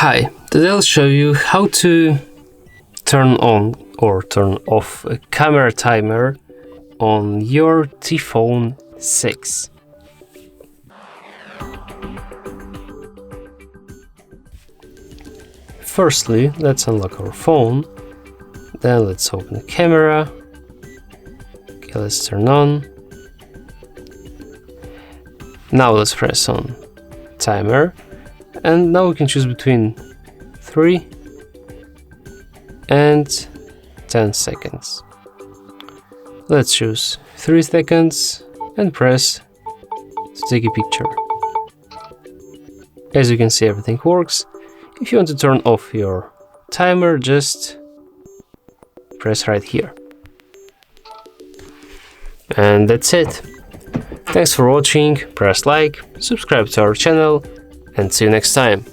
Hi, today I'll show you how to turn on or turn off a camera timer on your T-Phone 6. Firstly, let's unlock our phone, then let's open the camera. Okay, let's turn on. Now let's press on timer, and now we can choose between 3 and 10 seconds. Let's choose 3 seconds and press to take a picture. As you can see, everything works. If you want to turn off your timer, just press right here. And that's it. Thanks for watching, press like, subscribe to our channel, and see you next time.